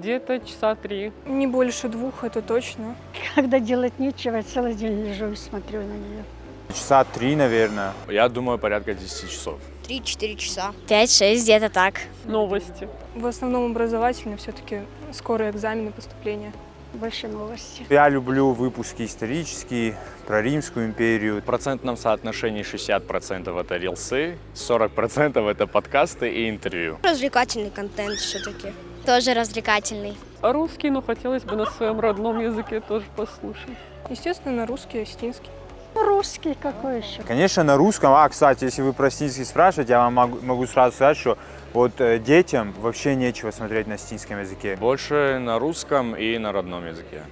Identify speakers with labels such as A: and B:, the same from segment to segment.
A: Где-то часа 3.
B: Не больше 2, это точно.
C: Когда делать нечего, я целый день лежу и смотрю на нее.
D: Часа 3, наверное.
E: Я думаю, порядка 10 часов.
F: 3-4 часа.
G: 5-6, где-то так.
A: Новости.
B: В основном образовательно, все-таки скоро экзамены, поступления.
C: Больше новости.
D: Я люблю выпуски исторические, про Римскую империю.
E: В процентном соотношении 60% это рилсы, 40% это подкасты и интервью.
F: Развлекательный контент все-таки.
G: Тоже развлекательный.
A: А русский, но хотелось бы на своем родном языке тоже послушать.
B: Естественно, на русский, осетинский.
C: Русский какой еще?
D: Конечно, на русском. Кстати, если вы про осетинский спрашиваете, я вам могу сразу сказать, что вот детям вообще нечего смотреть на осетинском языке.
E: Больше на русском и на родном языке.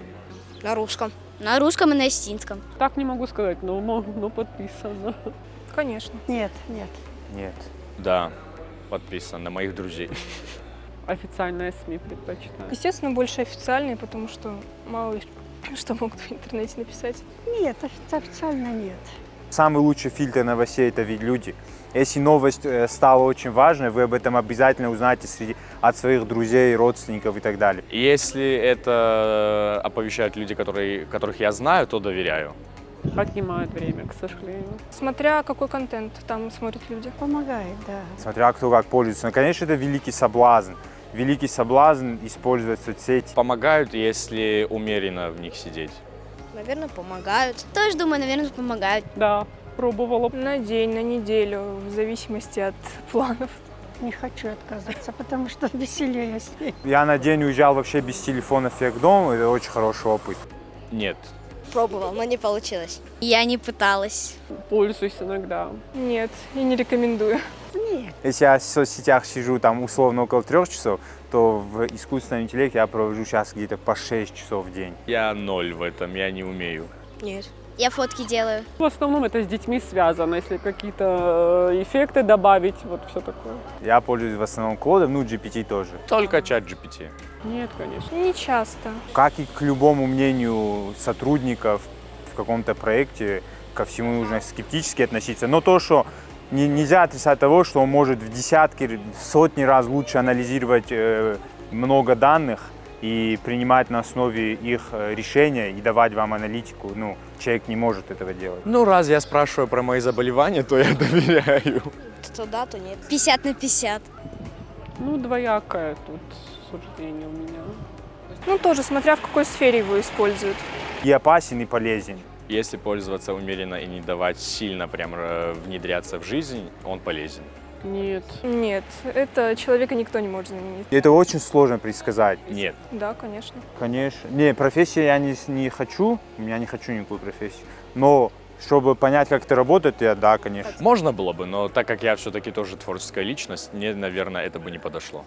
F: На русском.
G: На русском и на осетинском.
A: Так не могу сказать, но подписано.
B: Конечно.
C: Нет, нет.
D: Нет.
E: Да, подписан на моих друзей.
A: Официальные СМИ предпочитаю.
B: Естественно, больше официальные, потому что мало ли что могут в интернете написать.
C: Нет, официально нет.
D: Самый лучший фильтр новостей – это ведь люди. Если новость стала очень важной, вы об этом обязательно узнаете от своих друзей, родственников и так далее.
E: Если это оповещают люди, которых я знаю, то доверяю.
A: Отнимает время, к сожалению.
B: Смотря какой контент там смотрят люди.
C: Помогает, да.
D: Смотря кто как пользуется. Но, конечно, это великий соблазн. Великий соблазн использовать соцсети.
E: Помогают, если умеренно в них сидеть.
F: Наверное, помогают.
G: Тоже, думаю, наверное, помогают.
A: Да, пробовала.
B: На день, на неделю, в зависимости от планов.
C: Не хочу отказываться, потому что веселее с ней.
D: Я на день уезжал вообще без телефона в дом. Это очень хороший опыт.
E: Нет.
F: Пробовал, но не получилось.
G: Я не пыталась.
A: Пользуюсь иногда.
B: Нет, и не рекомендую.
C: Нет.
D: Если я в соцсетях сижу там условно около 3 часов, то в искусственном интеллекте я провожу сейчас где-то по 6 часов в день.
E: Я ноль в этом, я не умею.
F: Нет.
G: Я фотки делаю.
A: В основном это с детьми связано, если какие-то эффекты добавить, вот все такое.
D: Я пользуюсь в основном кодом, GPT тоже.
E: Только чат GPT.
A: Нет, конечно.
B: Не часто.
D: Как и к любому мнению сотрудников в каком-то проекте, ко всему нужно скептически относиться. Но то, что нельзя отрицать того, что он может в десятки, в сотни раз лучше анализировать много данных и принимать на основе их решения и давать вам аналитику. Человек не может этого делать.
E: Раз я спрашиваю про мои заболевания, то я доверяю.
F: То да, то нет.
G: 50 на 50.
A: Двоякое тут суждение у меня.
B: Тоже смотря в какой сфере его используют.
D: И опасен, и полезен.
E: Если пользоваться умеренно и не давать сильно прям внедряться в жизнь, он полезен.
A: Нет.
B: Нет, это человека никто не может заменить.
D: И это очень сложно предсказать.
E: Нет.
B: Да, конечно.
D: Конечно. Не, профессии я не хочу, я не хочу никакую профессию. Но чтобы понять, как это работает, да, конечно.
E: Можно было бы, но так как я все-таки тоже творческая личность, мне, наверное, это бы не подошло.